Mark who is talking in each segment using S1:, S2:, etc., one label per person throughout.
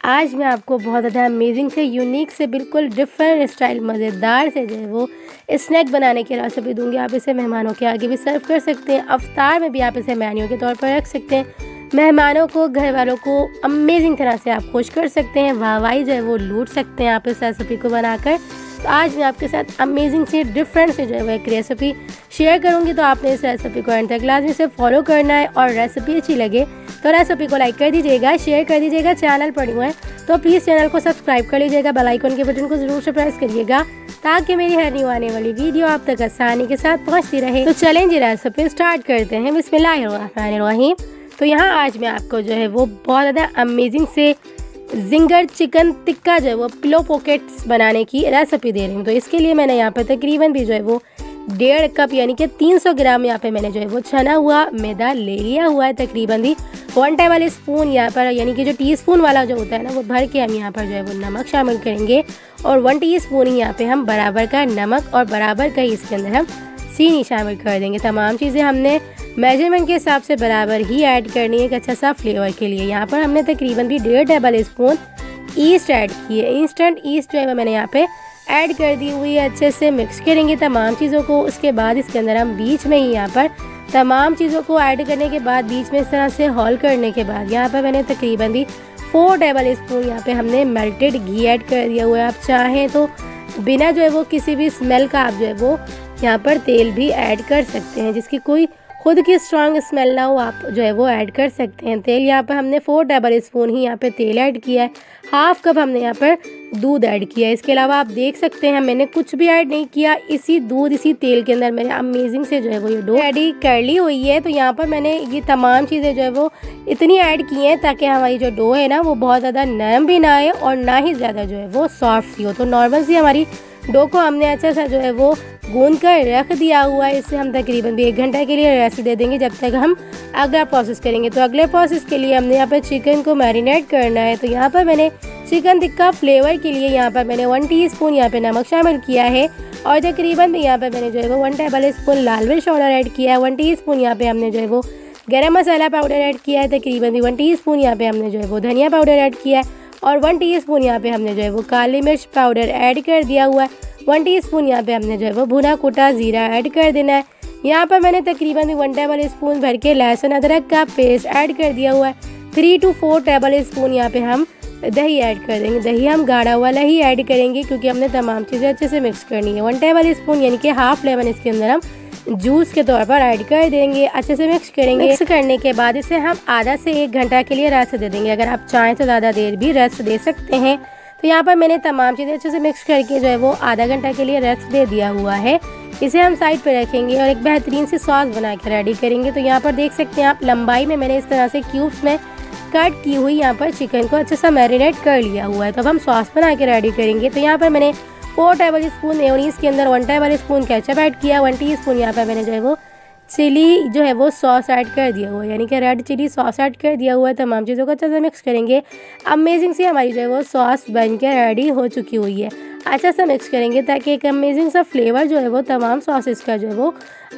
S1: आज मैं आपको बहुत ज़्यादा अमेजिंग से यूनिक से बिल्कुल डिफरेंट स्टाइल मज़ेदार से जो है वो स्नैक बनाने की रेसिपी दूंगी। आप इसे मेहमानों के आगे भी सर्व कर सकते हैं, अफ्तार में भी आप इसे मेन्यू के तौर पर रख सकते हैं। मेहमानों को, घर वालों को अमेजिंग तरह से आप खुश कर सकते हैं, वाहवाही जो है वो लूट सकते हैं आप इस रेसिपी को बनाकर। तो आज मैं आपके साथ अमेजिंग से डिफरेंट से जो है वो एक रेसिपी शेयर करूंगी। तो आपने इस रेसिपी को एंड तक लाजमी से फॉलो करना है और रेसिपी अच्छी लगे तो रेसिपी को लाइक कर दीजिएगा, शेयर कर दीजिएगा। चैनल पर न्यू है तो प्लीज़ चैनल को सब्सक्राइब कर लीजिएगा, बेल आइकन के बटन को ज़रूर से प्रेस करिएगा ताकि मेरी हर न्यू आने वाली वीडियो आप तक आसानी के साथ पहुंचती रहे। तो चलें जी रेसिपी स्टार्ट करते हैं। बिस्मिल्लाहिर्रहमानिर्रहीम। तो यहाँ आज मैं आपको जो है वो बहुत ज़्यादा अमेजिंग से जिंगर चिकन टिक्का जो है वो पिलो पॉकेट्स बनाने की रेसिपी दे रही हूँ। तो इसके लिए मैंने यहाँ पे तकरीबन भी जो है वो 1.5 कप यानी कि 300 ग्राम यहाँ पे मैंने जो है वो छना हुआ मैदा ले लिया हुआ है। तकरीबन भी 1 टेबल स्पून यहाँ पर यानी कि जो टीस्पून वाला जो होता है ना वो भर के हम यहाँ पर जो है वो नमक शामिल करेंगे और 1 टीस्पून ही यहाँ पे हम बराबर का नमक और बराबर का ही इसके अंदर हम चीनी शामिल कर देंगे। तमाम चीज़ें हमने मेजरमेंट के हिसाब से बराबर ही ऐड करनी है एक अच्छा सा फ्लेवर के लिए। यहाँ पर हमने तकरीबन भी 1.5 टेबल स्पून ईस्ट ऐड की है। इंस्टेंट ईस्ट जो है मैंने यहाँ पे ऐड कर दी हुई है। अच्छे से मिक्स करेंगे तमाम चीज़ों को। उसके बाद इसके अंदर हम बीच में ही यहाँ पर तमाम चीज़ों को ऐड करने के बाद बीच में इस तरह से हॉल करने के बाद यहाँ पर मैंने तकरीबन भी 4 टेबल स्पून यहाँ पे हमने मेल्टेड घी ऐड कर दिया हुआ है। आप चाहें तो बिना जो है वो किसी भी स्मेल का आप जो है वो यहाँ पर तेल भी ऐड कर सकते हैं, जिसकी कोई खुद की स्ट्रांग स्मेल ना हो आप जो है वो ऐड कर सकते हैं तेल। यहाँ पर हमने 4 टेबल स्पून ही यहाँ पे तेल ऐड किया है। हाफ कप हमने यहाँ पर दूध ऐड किया है। इसके अलावा आप देख सकते हैं मैंने कुछ भी ऐड नहीं किया, इसी दूध इसी तेल के अंदर मैंने अमेजिंग से जो है वो ये डो रेडी कर ली हुई है। तो यहाँ पर मैंने ये तमाम चीज़ें जो है वो इतनी ऐड की हैं ताकि हमारी जो डो है ना वो बहुत ज़्यादा नरम भी ना आए और ना ही ज़्यादा जो है वो सॉफ्ट सी हो। तो नॉर्मल सी हमारी डो को हमने अच्छा सा जो है वो गूंद कर रख दिया हुआ है। इससे हम तकरीबन भी 1 घंटे के लिए रेस्ट दे देंगे जब तक हम अगला प्रोसेस करेंगे। तो अगले प्रोसेस के लिए हमने यहाँ पर चिकन को मैरिनेट करना है। तो यहाँ पर मैंने चिकन टिक्का फ्लेवर के लिए यहाँ पर मैंने 1 टीस्पून यहाँ पे नमक शामिल किया है और तकरीबन भी यहाँ पर मैंने जो है वो 1 टेबल स्पून लाल मिर्च पाउडर ऐड किया है। 1 टीस्पून यहाँ पे हमने जो है वो गरम मसाला पाउडर ऐड किया है। तकरीबन भी 1 टीस्पून यहाँ पे हमने जो है वो धनिया पाउडर ऐड किया है और 1 टीस्पून यहाँ पे हमने जो है वो काली मिर्च पाउडर ऐड कर दिया हुआ है। 1 टीस्पून यहाँ पे हमने जो है वो भुना कुटा ज़ीरा ऐड कर देना है। यहाँ पर मैंने तकरीबन 1 टेबल स्पून भर के लहसुन अदरक का पेस्ट ऐड कर दिया हुआ है। 3 to 4 टेबल स्पून यहाँ पे हम दही ऐड कर देंगे। दही हम गाढ़ा वाला ही ऐड करेंगे क्योंकि हमने तमाम चीज़ें अच्छे से मिक्स करनी है। 1 टेबल स्पून यानी कि हाफ लेमन इसके अंदर हम जूस के तौर पर ऐड कर देंगे। अच्छे से मिक्स करेंगे। मिक्स करने के बाद इसे हम आधा से 1 घंटा के लिए रेस्ट दे देंगे। अगर आप चाहें तो ज़्यादा देर भी रेस्ट दे सकते हैं। तो यहाँ पर मैंने तमाम चीज़ें अच्छे से मिक्स करके जो है वो आधा घंटा के लिए रेस्ट दे दिया हुआ है। इसे हम साइड पे रखेंगे और एक बेहतरीन सी सॉस बना के रेडी करेंगे। तो यहाँ पर देख सकते हैं आप लंबाई में मैंने इस तरह से क्यूब्स में कट की हुई यहाँ पर चिकन को अच्छे से मैरिनेट कर लिया हुआ है। तो अब हम सॉस बना के रेडी करेंगे। तो यहाँ पर मैंने 4 टेबल स्पून मेयोनीज के अंदर 1 टेबल स्पून केचप ऐड किया। 1 टीस्पून यहाँ पर मैंने जो है वो चिली जो है वो सॉस ऐड कर दिया हुआ है यानी कि रेड चिली सॉस ऐड कर दिया हुआ है। तमाम चीज़ों को अच्छे से मिक्स करेंगे। अमेजिंग सी हमारी जो है वो सॉस बन के रेडी हो चुकी हुई है। अच्छा सा मिक्स करेंगे ताकि एक अमेजिंग सा फ्लेवर जो है वो तमाम सॉसेस का जो है वो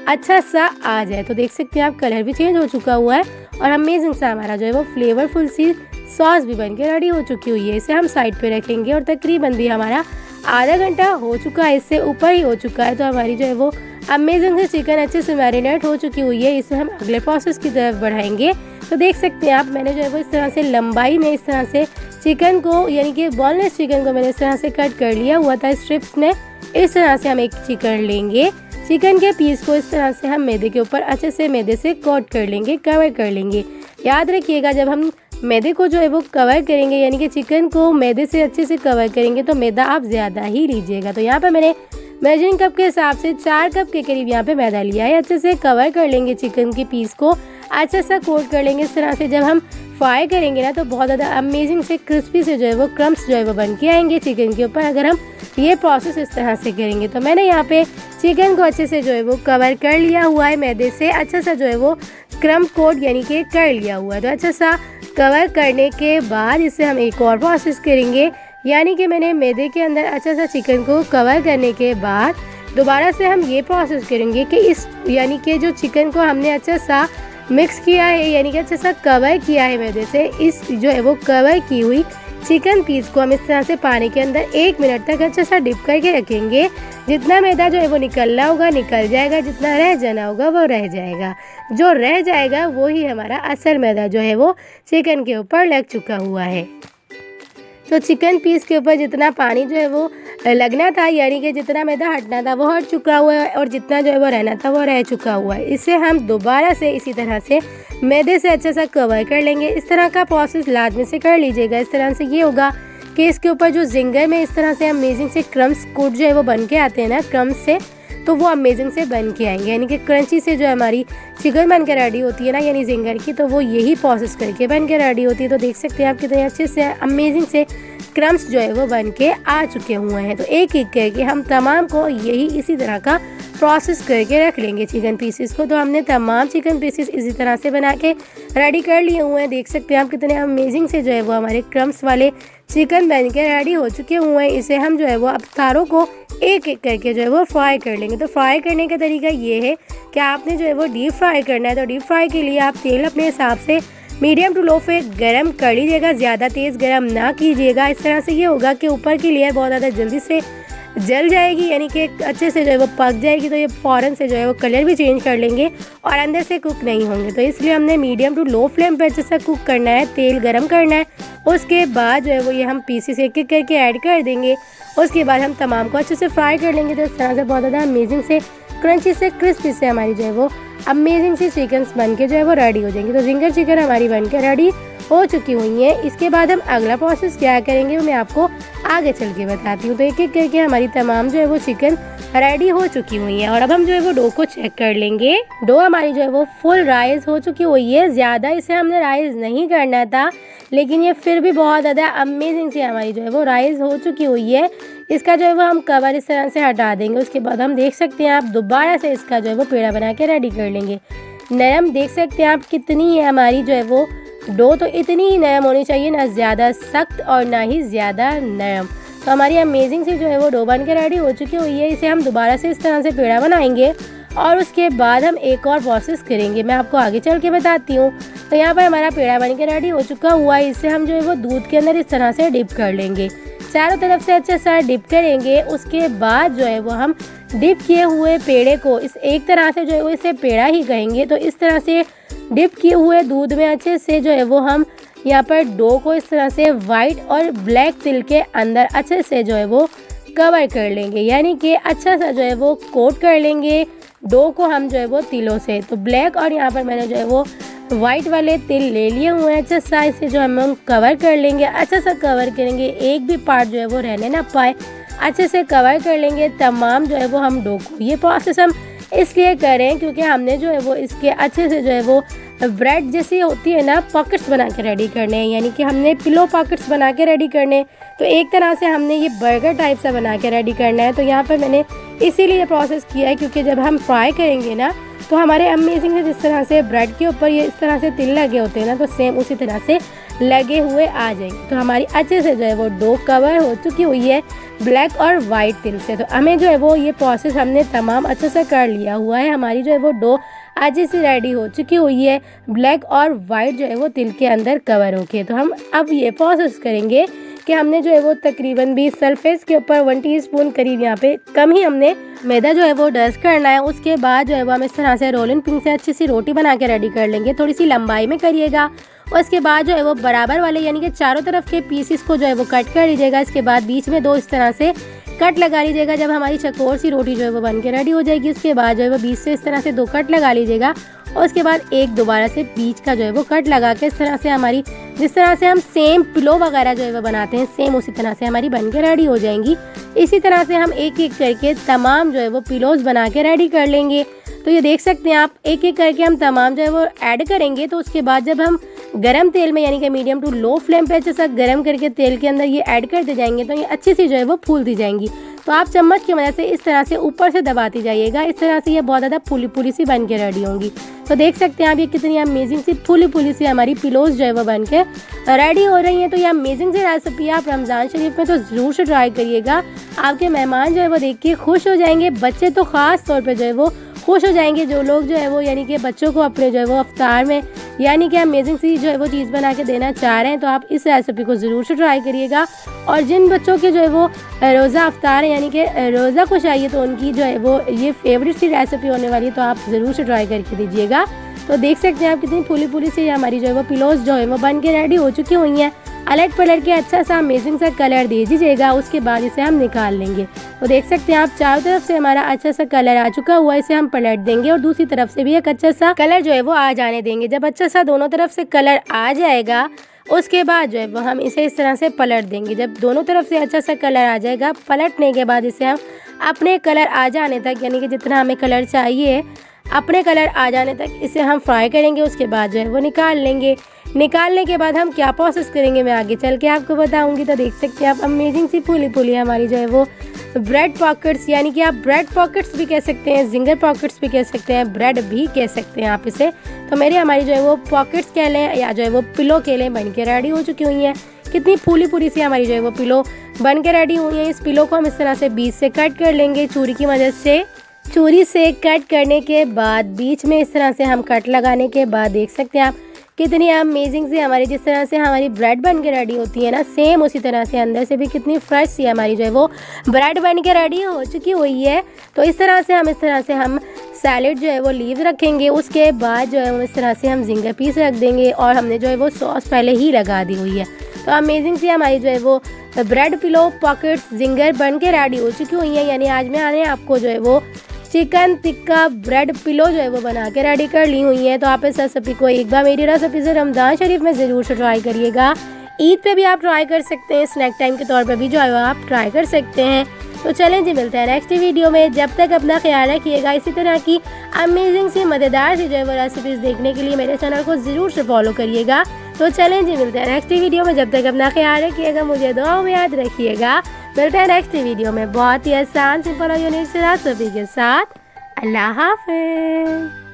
S1: अच्छा सा आ जाए। तो देख सकते हैं आप कलर भी चेंज हो चुका हुआ है और अमेजिंग सा हमारा जो है वो फ्लेवरफुल सी सॉस भी बन के रेडी हो चुकी हुई है। इसे हम साइड पे रखेंगे और तकरीबन भी हमारा आधा घंटा हो चुका है, इससे ऊपर ही हो चुका है। तो हमारी जो है वो अमेजिंग से चिकन अच्छे से मैरिनेट हो चुकी हुई है। इसे हम अगले प्रोसेस की तरफ बढ़ाएंगे। तो देख सकते हैं आप मैंने जो है वो इस तरह से लंबाई में इस तरह से चिकन को यानी कि बोनलेस चिकन को मैंने इस तरह से कट कर लिया हुआ था स्ट्रिप्स में। इस तरह से हम एक चिकन लेंगे। चिकन के पीस को इस तरह से हम मैदे के ऊपर अच्छे से मैदे से कोट कर लेंगे, कवर कर लेंगे। याद रखिएगा जब हम मैदे को जो है वो कवर करेंगे यानी कि चिकन को मैदे से अच्छे से कवर करेंगे तो मैदा आप ज़्यादा ही लीजिएगा। तो यहाँ पर मैंने मेजरिंग कप के हिसाब से 4 कप के करीब यहाँ पे मैदा लिया है। अच्छे से कवर कर लेंगे चिकन के पीस को, अच्छे से कोट कर लेंगे। इस तरह से जब हम फ्राई करेंगे ना तो बहुत ज़्यादा अमेजिंग से क्रिस्पी से जो है वो क्रम्स जो है वो बन के आएंगे चिकन के ऊपर अगर हम ये प्रोसेस इस तरह से करेंगे। तो मैंने यहाँ पे चिकन को अच्छे से जो है वो कवर कर लिया हुआ है मैदे से। अच्छा सा जो है वो क्रम कोट यानी कि कर लिया हुआ है। तो अच्छा सा कवर करने के बाद इसे हम एक और प्रोसेस करेंगे यानी कि मैंने मैदे के अंदर अच्छा सा चिकन को कवर करने के बाद दोबारा से हम ये प्रोसेस करेंगे कि इस यानी कि जो चिकन को हमने अच्छा सा मिक्स किया है यानी कि अच्छा सा कवर किया है मैदे से, इस जो है वो कवर की हुई चिकन पीस को हम इस तरह से पानी के अंदर 1 मिनट तक अच्छा सा डिप करके रखेंगे। जितना मैदा जो है वो निकलना होगा निकल जाएगा, जितना रह जाना होगा वो रह जाएगा। जो रह जाएगा वो ही हमारा असल मैदा जो है वो चिकन के ऊपर लग चुका हुआ है। तो चिकन पीस के ऊपर जितना पानी जो है वो लगना था, यानी कि जितना मैदा हटना था वो हट चुका हुआ है और जितना जो है वो रहना था वो रह चुका हुआ है। इसे हम दोबारा से इसी तरह से मैदे से अच्छा सा कवर कर लेंगे। इस तरह का प्रोसेस लाजमी से कर लीजिएगा। इस तरह से ये होगा कि इसके ऊपर जो जिंगर में इस तरह से अमेजिंग से क्रम्स कोट जो है वो बन के आते हैं ना क्रम्स से, तो वो अमेजिंग से बन के आएंगे, यानी कि क्रंची से जो हमारी चिकन बन के रेडी होती है ना, यानी जिंगर की, तो वो यही प्रोसेस करके बन के रेडी होती है। तो देख सकते हैं आप कितने अच्छे से अमेजिंग से क्रम्स जो है वो बन के आ चुके हुए हैं। तो एक एक करके हम तमाम को यही इसी तरह का प्रोसेस करके रख लेंगे चिकन पीसेस को। तो हमने तमाम चिकन पीसेस इसी तरह से बना के रेडी कर लिए हुए हैं। देख सकते हैं आप कितने अमेजिंग से जो है वो हमारे क्रम्स वाले चिकन बन के रेडी हो चुके हुए हैं। इसे हम जो है वो अब तारों को एक एक करके जो है वो फ्राई कर लेंगे। तो फ्राई करने का तरीका ये है कि आपने जो है वो डीप फ्राई करना है। तो डीप फ्राई के लिए आप तेल अपने हिसाब से मीडियम टू लो पे गरम कर लीजिएगा, ज़्यादा तेज़ गरम ना कीजिएगा। इस तरह से ये होगा कि ऊपर की लेयर बहुत ज़्यादा जल्दी से जल जाएगी, यानी कि अच्छे से जो है वो पक जाएगी। तो ये फ़ौरन से जो है वो कलर भी चेंज कर लेंगे और अंदर से कुक नहीं होंगे। तो इसलिए हमने मीडियम टू लो फ्लेम पर अच्छे से कुक करना है, तेल गरम करना है। उसके बाद जो है वो ये हम पीसेस एक एक करके ऐड कर देंगे। उसके बाद हम तमाम को अच्छे से फ्राई कर लेंगे। तो इस तरह से बहुत ज़्यादा अमेजिंग से क्रंची से क्रिस्पी से हमारी जो है वो अमेजिंग सी चिकन्स बन के जो है वो रेडी हो जाएंगी। तो जिंगर चिकन हमारी बन के रेडी हो चुकी हुई है। इसके बाद हम अगला प्रोसेस क्या करेंगे वो मैं आपको आगे चल के बताती हूँ। तो एक एक करके हमारी तमाम जो है वो चिकन रेडी हो चुकी हुई है। और अब हम जो है वो डो को चेक कर लेंगे। डो हमारी जो है वो फुल राइज हो चुकी हुई है। ज़्यादा इसे हमने राइज नहीं करना था, लेकिन ये फिर भी बहुत ज़्यादा अमेजिंग सी हमारी जो है वो राइज हो चुकी हुई है। इसका जो है वो हम कवर इस तरह से हटा देंगे। उसके बाद हम देख सकते हैं आप दोबारा से इसका जो है वो पेड़ा बना के रेडी कर लेंगे। नरम देख सकते हैं आप कितनी है हमारी जो है वो डो, तो इतनी ही नरम होनी चाहिए, ना ज़्यादा सख्त और ना ही ज़्यादा नरम। तो हमारी अमेजिंग से जो है वो डो बन के रेडी हो चुकी हुई है। इसे हम दोबारा से इस तरह से पेड़ा बनाएंगे और उसके बाद हम एक और प्रोसेस करेंगे, मैं आपको आगे चल के बताती हूँ। तो यहाँ पर हमारा पेड़ा बन के रेडी हो चुका हुआ है। इसे हम जो है वो दूध के अंदर इस तरह से डिप कर लेंगे, चारों तरफ से अच्छे से डिप करेंगे। उसके बाद जो है वो हम डिप किए हुए पेड़े को इस एक तरह से जो है वो इसे पेड़ा ही कहेंगे। तो इस तरह से डिप किए हुए दूध में अच्छे से जो है वो हम यहाँ पर डो को इस तरह से वाइट और ब्लैक तिल के अंदर अच्छे से जो है वो कवर कर लेंगे, यानी कि अच्छा सा जो है वो कोट कर लेंगे डो को हम जो है वो तिलों से। तो ब्लैक और यहाँ पर मैंने जो है वो वाइट वाले तिल ले लिए हुए हैं। अच्छा साइज से जो हम कवर कर लेंगे, अच्छा सा कवर करेंगे, एक भी पार्ट जो है वो रहने ना पाए, अच्छे से कवर कर लेंगे तमाम जो है वो हम डो को। ये प्रोसेस हम इसलिए करें क्योंकि हमने जो है वो इसके अच्छे से जो है वो ब्रेड जैसी होती है ना पॉकेट्स बना के रेडी करने हैं, यानी कि हमने पिलो पॉकेट्स बना के रेडी करने। तो एक तरह से हमने ये बर्गर टाइप सा बना के रेडी करना है। तो यहाँ पर मैंने इसीलिए प्रोसेस किया है क्योंकि जब हम फ्राई करेंगे ना तो हमारे अमेजिंग से जिस तरह से ब्रेड के ऊपर ये इस तरह से तिल लगे होते हैं ना, तो सेम उसी तरह से लगे हुए आ जाएंगे। तो हमारी अच्छे से जो है वो डो कवर हो चुकी हुई है ब्लैक और वाइट तिल से। तो हमें जो है वो ये प्रोसेस हमने तमाम अच्छे से कर लिया हुआ है। हमारी जो है वो डो अच्छे से रेडी हो चुकी हुई है, ब्लैक और वाइट जो है वो तिल के अंदर कवर होके। तो हम अब ये प्रोसेस करेंगे कि हमने जो है वो तकरीबन भी सरफेस के ऊपर 1 टीस्पून करीब यहाँ पे कम ही हमने मैदा जो है वो डस्ट करना है। उसके बाद जो है वो हम इस तरह से रोलिंग पिन से अच्छी सी रोटी बना के रेडी कर लेंगे, थोड़ी सी लंबाई में करिएगा। उसके बाद जो है वो बराबर वाले यानी कि चारों तरफ के पीसेस को जो है वो कट कर लीजिएगा। इसके बाद बीच में 2 इस तरह से कट लगा लीजिएगा। जब हमारी चकोर सी रोटी जो है वो बन के रेडी हो जाएगी, उसके बाद जो है वो बीच से इस तरह से 2 कट लगा लीजिएगा। और उसके बाद एक दोबारा से बीच का जो है वो कट लगा के इस तरह से हमारी जिस तरह से हम सेम पिलो वगैरह जो है वो बनाते हैं सेम उसी तरह से हमारी बन के रेडी हो जाएंगी। इसी तरह से हम एक एक करके तमाम जो है वो पिलोज बना के रेडी कर लेंगे। तो ये देख सकते हैं आप एक एक करके हम तमाम जो है वो ऐड करेंगे। तो उसके बाद जब हम गरम तेल में यानी कि मीडियम टू लो फ्लेम पे अच्छे से गरम करके तेल के अंदर ये ऐड करते जाएंगे तो ये अच्छी सी जो है वो फूलती जाएंगी। तो आप चम्मच की मदद से इस तरह से ऊपर से दबाती जाइएगा, इस तरह से ये बहुत ज़्यादा फूली फूली सी बन के रेडी होंगी। तो देख सकते हैं आप ये कितनी अमेजिंग सी फूली फूली सी हमारी पिलोज जो है वो बन के रेडी हो रही हैं। तो ये अमेजिंग सी रेसिपी आप रमज़ान शरीफ में तो ज़रूर से ट्राई करिएगा। आपके मेहमान जो है वो देख के खुश हो जाएंगे, बच्चे तो ख़ास तौर पर जो है वो खुश हो जाएंगे जो लोग जो है वो यानी कि बच्चों को अपने जो है वो इफ्तार में यानी कि अमेजिंग सी जो है वो चीज़ बना के देना चाह रहे हैं, तो आप इस रेसिपी को ज़रूर से ट्राई करिएगा। और जिन बच्चों के जो है वो रोज़ा इफ्तार है यानी कि रोज़ा को चाहिए, तो उनकी जो है वो ये फेवरेट सी रेसिपी होने वाली है, तो आप ज़रूर से ट्राई करके दीजिएगा। तो देख सकते हैं आप कितनी फूली फूली सी हमारी जो है वो पिलोज जो है वो बन के रेडी हो चुकी हुई हैं। अलट पलट के अच्छा सा अमेजिंग सा कलर दे दीजिएगा, उसके बाद इसे हम निकाल लेंगे। तो देख सकते हैं आप चारों तरफ से हमारा अच्छा सा कलर आ चुका हुआ है, इसे हम पलट देंगे और दूसरी तरफ से भी एक अच्छा सा कलर जो है वो आ जाने देंगे। जब अच्छा सा दोनों तरफ से कलर आ जाएगा उसके बाद जो है वो हम इसे इस तरह से पलट देंगे। जब दोनों तरफ से अच्छा सा कलर आ जाएगा, पलटने के बाद इसे हम अपने कलर आ जाने तक यानी कि जितना हमें कलर चाहिए अपने कलर आ जाने तक इसे हम फ्राई करेंगे। उसके बाद जो है वो निकाल लेंगे। निकालने के बाद हम क्या प्रोसेस करेंगे मैं आगे चल के आपको बताऊंगी। तो देख सकते हैं आप अमेजिंग सी फूली फूली हमारी जो है वो ब्रेड पॉकेट्स यानी कि आप ब्रेड पॉकेट्स भी कह सकते हैं, जिंगर पॉकेट्स भी कह सकते हैं, ब्रेड भी कह सकते हैं आप इसे। तो मेरी हमारी जो है वो पॉकेट्स कह लें या जो है वो पिलो कह लें, बन के रेडी हो चुकी हुई हैं। कितनी फूली फूली सी हमारी जो है वो पिलो बन के रेडी हुई है। इस पिलो को हम इस तरह से बीच से कट कर लेंगे छुरी की मदद से। छुरी से कट करने के बाद बीच में इस तरह से हम कट लगाने के बाद देख सकते हैं आप कितनी अमेजिंग सी हमारी जिस तरह से हमारी ब्रेड बन के रेडी होती है ना, सेम उसी तरह से अंदर से भी कितनी फ्रेश सी हमारी जो है वो ब्रेड बन के रेडी हो चुकी हुई है। तो इस तरह से हम सैलेड जो है वो लीव रखेंगे। उसके बाद जो है वो इस तरह से हम जिंगर पीस रख देंगे और हमने जो है वो सॉस पहले ही लगा दी हुई है। तो अमेजिंग सी हमारी जो है वो ब्रेड पिलो पॉकेट्स जिंगर बन के रेडी हो चुकी हुई है। यानी आज मैंने आपको जो है वो चिकन टिक्का ब्रेड पिलो जो है वो बना के रेडी कर ली हुई है। तो आप इस रेसिपी को एक बार मेरी रेसिपी से रमज़ान शरीफ में ज़रूर से ट्राई करिएगा। ईद पे भी आप ट्राई कर सकते हैं, स्नैक टाइम के तौर पे भी जो है वो आप ट्राई कर सकते हैं। तो चलें जी, मिलते हैं नेक्स्ट वीडियो में। जब तक अपना ख्याल रखिएगा। इसी तरह की अमेजिंग सी मज़ेदार सी जो है वो रेसिपीज़ देखने के लिए मेरे चैनल को ज़रूर से फॉलो करिएगा। तो चलें जी, मिलते हैं नेक्स्ट वीडियो में। जब तक अपना ख्याल रखिएगा, मुझे दुआओं में याद रखिएगा। मिलते हैं नेक्स्ट वीडियो में बहुत ही आसान सिंपल और यूनिक से रेसिपी के साथ। अल्लाह हाफ़िज़।